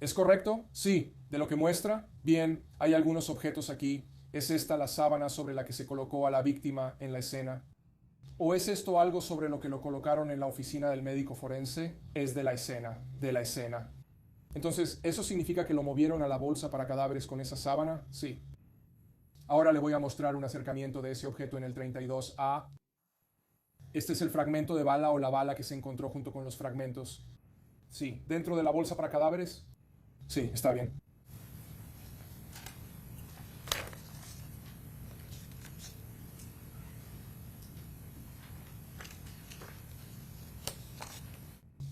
¿Es correcto? Sí. ¿De lo que muestra? Bien, hay algunos objetos aquí. ¿Es esta la sábana sobre la que se colocó a la víctima en la escena? ¿O es esto algo sobre lo que lo colocaron en la oficina del médico forense? Es de la escena, de la escena. Entonces, ¿eso significa que lo movieron a la bolsa para cadáveres con esa sábana? Sí. Ahora le voy a mostrar un acercamiento de ese objeto en el 32A. Este es el fragmento de bala o la bala que se encontró junto con los fragmentos. Sí. ¿Dentro de la bolsa para cadáveres? Sí, está bien.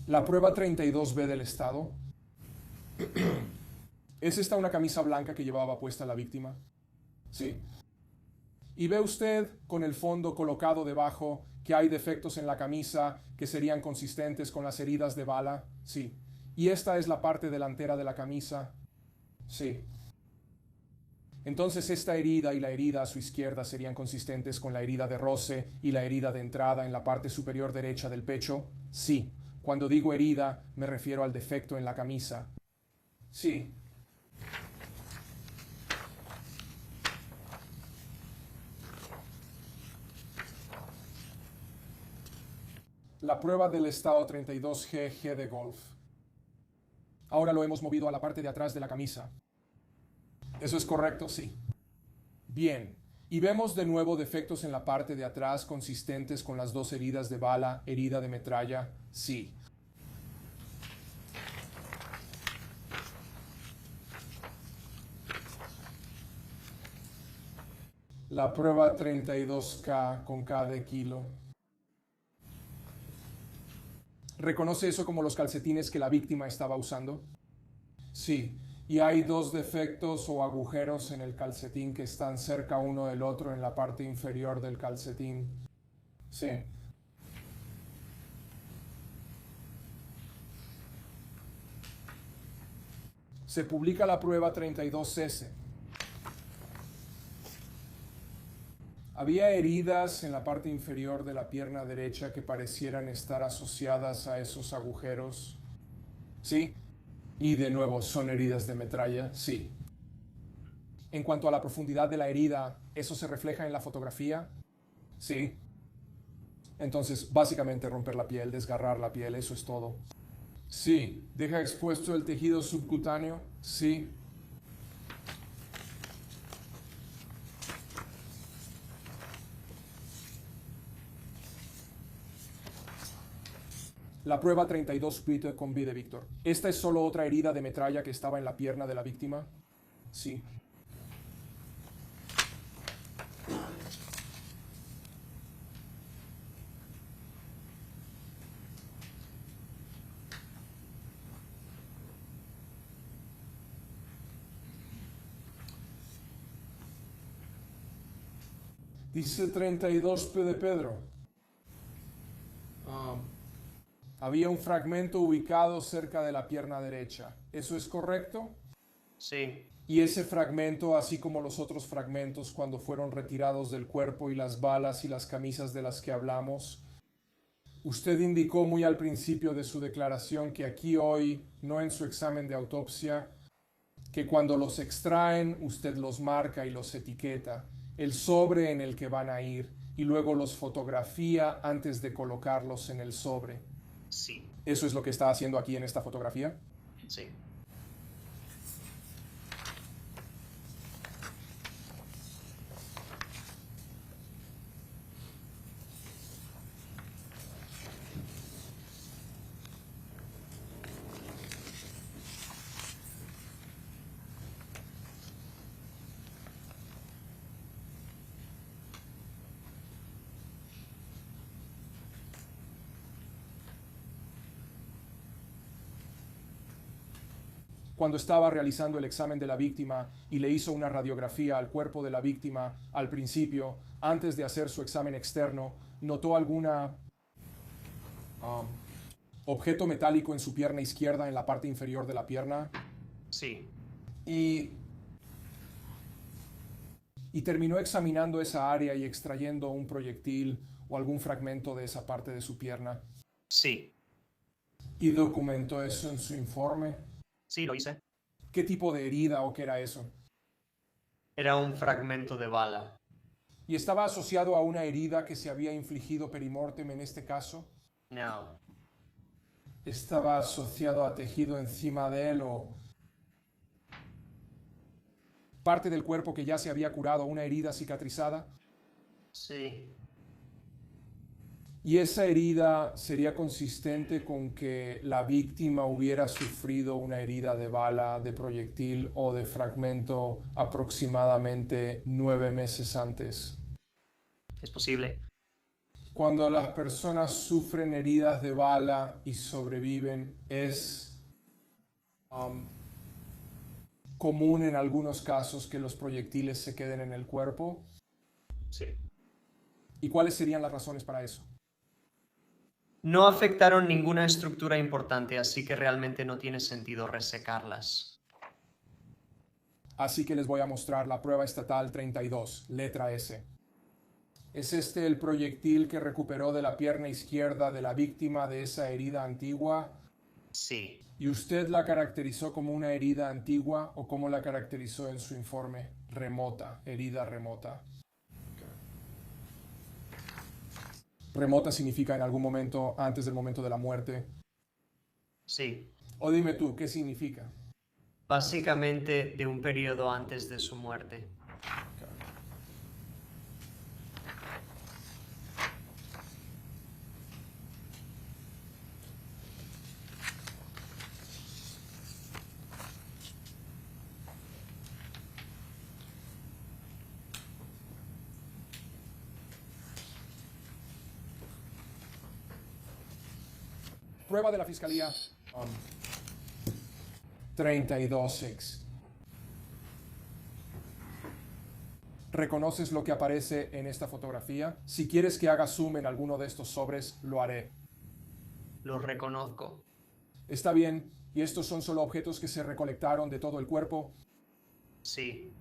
La prueba 32B del estado. ¿Es esta una camisa blanca que llevaba puesta la víctima? Sí. ¿Y ve usted con el fondo colocado debajo que hay defectos en la camisa que serían consistentes con las heridas de bala? Sí. ¿Y esta es la parte delantera de la camisa? Sí. Entonces esta herida y la herida a su izquierda serían consistentes con la herida de roce y la herida de entrada en la parte superior derecha del pecho? Sí. Cuando digo herida, me refiero al defecto en la camisa. Sí. La prueba del estado 32G, G de golf. Ahora lo hemos movido a la parte de atrás de la camisa. ¿Eso es correcto? Sí. Bien. Y vemos de nuevo defectos en la parte de atrás consistentes con las dos heridas de bala, herida de metralla. Sí. La prueba 32K con K de kilo. ¿Reconoce eso como los calcetines que la víctima estaba usando? Sí. Y hay dos defectos o agujeros en el calcetín que están cerca uno del otro en la parte inferior del calcetín. Sí. Se publica la prueba 32S. Había heridas en la parte inferior de la pierna derecha que parecieran estar asociadas a esos agujeros. ¿Sí? Y de nuevo, ¿son heridas de metralla? Sí. En cuanto a la profundidad de la herida, ¿eso se refleja en la fotografía? Sí. Entonces, básicamente romper la piel, desgarrar la piel, eso es todo. Sí. ¿Deja expuesto el tejido subcutáneo? Sí. La prueba 32 Peter con B de Víctor. ¿Esta es solo otra herida de metralla que estaba en la pierna de la víctima? Sí. Dice 32P de Pedro. Había un fragmento ubicado cerca de la pierna derecha. ¿Eso es correcto? Sí. Y ese fragmento, así como los otros fragmentos cuando fueron retirados del cuerpo y las balas y las camisas de las que hablamos, usted indicó muy al principio de su declaración que aquí hoy, no en su examen de autopsia, que cuando los extraen usted los marca y los etiqueta, el sobre en el que van a ir, y luego los fotografía antes de colocarlos en el sobre. Sí. ¿Eso es lo que está haciendo aquí en esta fotografía? Sí. Cuando estaba realizando el examen de la víctima y le hizo una radiografía al cuerpo de la víctima al principio, antes de hacer su examen externo, ¿notó alguna objeto metálico en su pierna izquierda, en la parte inferior de la pierna? Sí. Y terminó examinando esa área y extrayendo un proyectil o algún fragmento de esa parte de su pierna. Sí. ¿Y documentó eso en su informe? Sí, lo hice. ¿Qué tipo de herida o qué era eso? Era un fragmento de bala. ¿Y estaba asociado a una herida que se había infligido perimortem en este caso? No. ¿Estaba asociado a tejido encima de él o parte del cuerpo que ya se había curado, una herida cicatrizada? Sí. ¿Y esa herida sería consistente con que la víctima hubiera sufrido una herida de bala, de proyectil o de fragmento aproximadamente 9 meses antes? Es posible. Cuando las personas sufren heridas de bala y sobreviven, es común en algunos casos que los proyectiles se queden en el cuerpo. Sí. ¿Y cuáles serían las razones para eso? No afectaron ninguna estructura importante, así que realmente no tiene sentido resecarlas. Así que les voy a mostrar la prueba estatal 32, letra S. ¿Es este el proyectil que recuperó de la pierna izquierda de la víctima de esa herida antigua? Sí. ¿Y usted la caracterizó como una herida antigua o cómo la caracterizó en su informe? Remota, herida remota. Remota significa en algún momento antes del momento de la muerte. Sí. O dime tú, ¿qué significa? Básicamente de un periodo antes de su muerte. Prueba de la fiscalía 32X. ¿Reconoces lo que aparece en esta fotografía? Si quieres que haga zoom en alguno de estos sobres, lo haré. Lo reconozco. Está bien. ¿Y estos son solo objetos que se recolectaron de todo el cuerpo? Sí.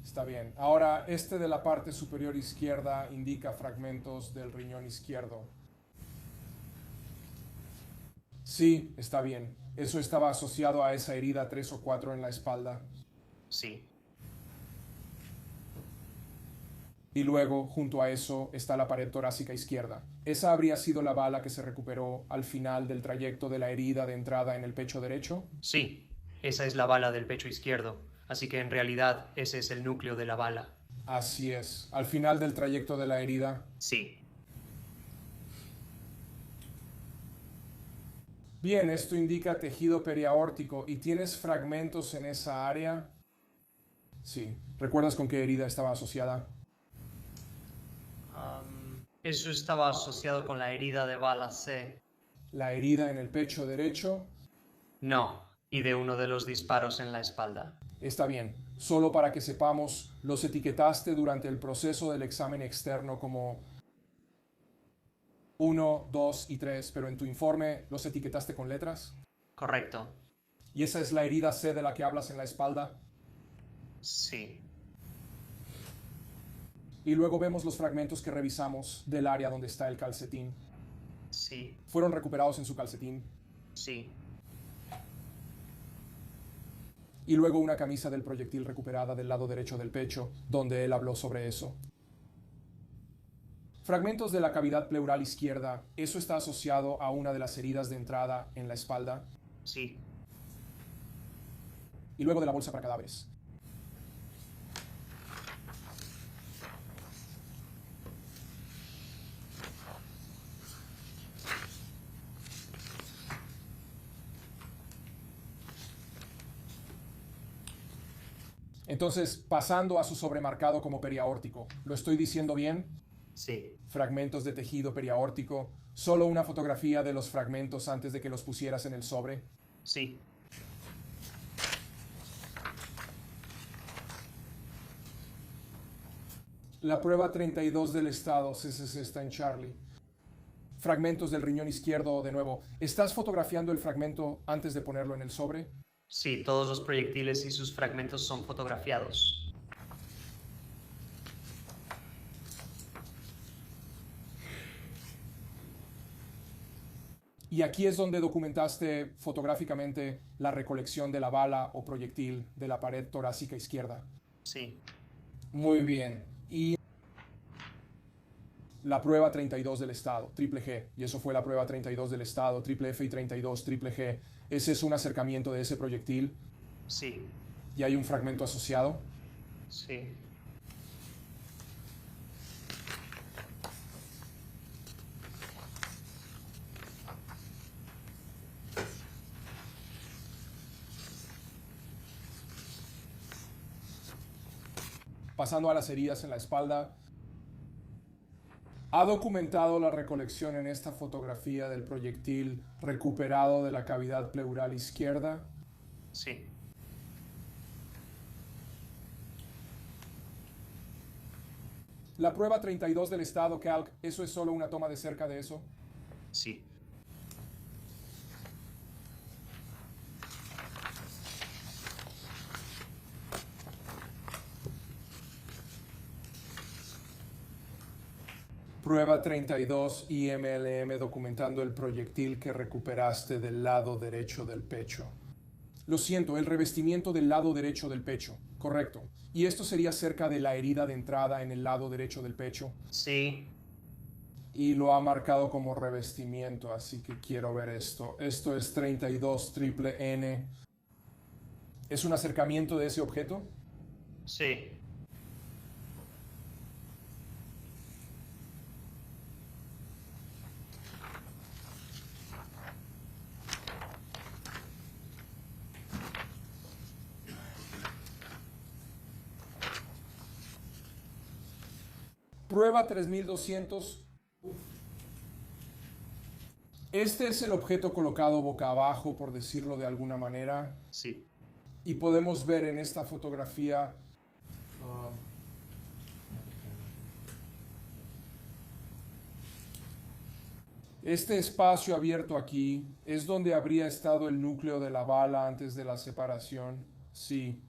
Está bien. Ahora, este de la parte superior izquierda indica fragmentos del riñón izquierdo. Sí, está bien. Eso estaba asociado a esa herida 3 o 4 en la espalda. Sí. Y luego, junto a eso, está la pared torácica izquierda. Esa habría sido la bala que se recuperó al final del trayecto de la herida de entrada en el pecho derecho. Sí, esa es la bala del pecho izquierdo, así que en realidad ese es el núcleo de la bala. Así es, al final del trayecto de la herida. Sí. Bien, esto indica tejido periaórtico. ¿Y tienes fragmentos en esa área? Sí. ¿Recuerdas con qué herida estaba asociada? Eso estaba asociado con la herida de bala C. La herida en el pecho derecho. No, y de uno de los disparos en la espalda. Está bien. Solo para que sepamos, los etiquetaste durante el proceso del examen externo como 1, 2 y 3, pero en tu informe los etiquetaste con letras. Correcto. ¿Y esa es la herida C de la que hablas en la espalda? Sí. Y luego vemos los fragmentos que revisamos del área donde está el calcetín. Sí. ¿Fueron recuperados en su calcetín? Sí. Y luego una camisa del proyectil recuperada del lado derecho del pecho, donde él habló sobre eso. Fragmentos de la cavidad pleural izquierda, ¿eso está asociado a una de las heridas de entrada en la espalda? Sí. Y luego de la bolsa para cadáveres. Entonces, pasando a su sobremarcado como periaórtico, ¿lo estoy diciendo bien? Sí. Fragmentos de tejido periaórtico, solo una fotografía de los fragmentos antes de que los pusieras en el sobre. Sí. La prueba 32 del estado, CCC está en Charlie. Fragmentos del riñón izquierdo de nuevo. ¿Estás fotografiando el fragmento antes de ponerlo en el sobre? Sí, todos los proyectiles y sus fragmentos son fotografiados. Y aquí es donde documentaste fotográficamente la recolección de la bala o proyectil de la pared torácica izquierda. Sí. Muy bien. Y la prueba 32 del estado, triple G. Y eso fue la prueba 32 del estado, triple F y 32, triple G. Ese es un acercamiento de ese proyectil. Sí. Y hay un fragmento asociado. Sí. Pasando a las heridas en la espalda. ¿Ha documentado la recolección en esta fotografía del proyectil recuperado de la cavidad pleural izquierda? Sí. La prueba 32 del estado, Calc, ¿eso es solo una toma de cerca de eso? Sí. Prueba 32 IMLM documentando el proyectil que recuperaste del lado derecho del pecho. Lo siento, el revestimiento del lado derecho del pecho. Correcto. ¿Y esto sería cerca de la herida de entrada en el lado derecho del pecho? Sí. Y lo ha marcado como revestimiento, así que quiero ver esto. Esto es 32 triple N. ¿Es un acercamiento de ese objeto? Sí. Prueba 3200. Este es el objeto colocado boca abajo, por decirlo de alguna manera. Sí. Y podemos ver en esta fotografía este espacio abierto aquí es donde habría estado el núcleo de la bala antes de la separación. Sí.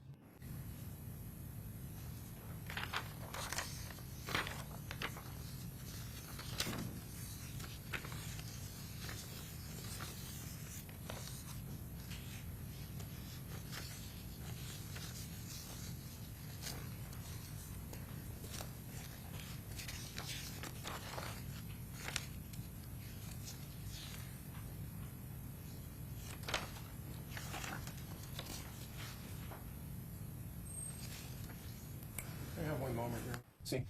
Sí.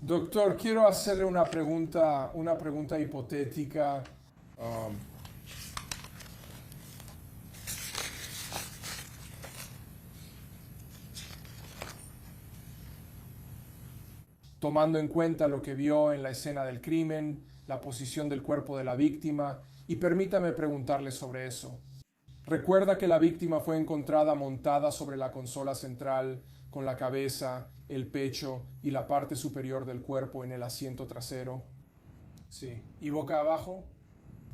Doctor, quiero hacerle una pregunta hipotética. Um, tomando en cuenta lo que vio en la escena del crimen, la posición del cuerpo de la víctima, y permítame preguntarle sobre eso. Recuerda que la víctima fue encontrada montada sobre la consola central con la cabeza, el pecho y la parte superior del cuerpo en el asiento trasero. Sí. ¿Y boca abajo?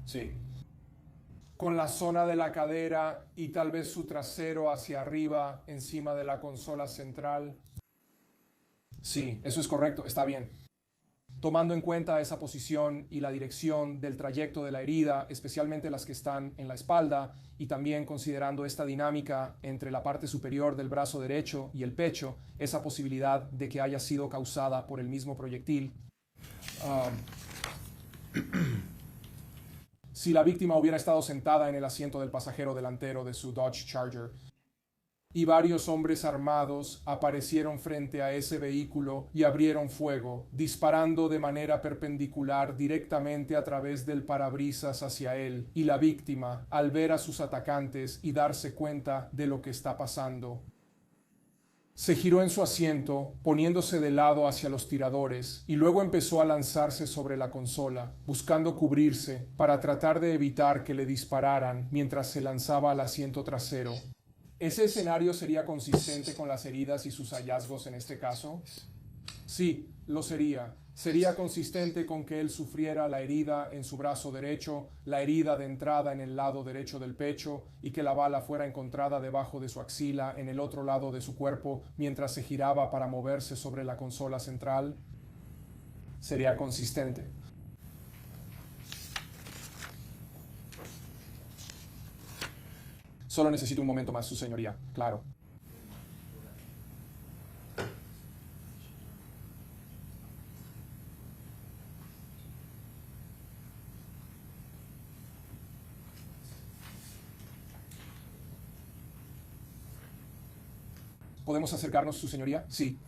Sí. Con la zona de la cadera y tal vez su trasero hacia arriba encima de la consola central. Sí, eso es correcto, está bien. Tomando en cuenta esa posición y la dirección del trayecto de la herida, especialmente las que están en la espalda, y también considerando esta dinámica entre la parte superior del brazo derecho y el pecho, esa posibilidad de que haya sido causada por el mismo proyectil. Si la víctima hubiera estado sentada en el asiento del pasajero delantero de su Dodge Charger, y varios hombres armados aparecieron frente a ese vehículo y abrieron fuego, disparando de manera perpendicular directamente a través del parabrisas hacia él, y la víctima, al ver a sus atacantes y darse cuenta de lo que está pasando, se giró en su asiento, poniéndose de lado hacia los tiradores, y luego empezó a lanzarse sobre la consola, buscando cubrirse para tratar de evitar que le dispararan mientras se lanzaba al asiento trasero. ¿Ese escenario sería consistente con las heridas y sus hallazgos en este caso? Sí, lo sería. Sería consistente con que él sufriera la herida en su brazo derecho, la herida de entrada en el lado derecho del pecho y que la bala fuera encontrada debajo de su axila en el otro lado de su cuerpo mientras se giraba para moverse sobre la consola central. Sería consistente. Solo necesito un momento más, su señoría. Claro. ¿Podemos acercarnos, su señoría? Sí.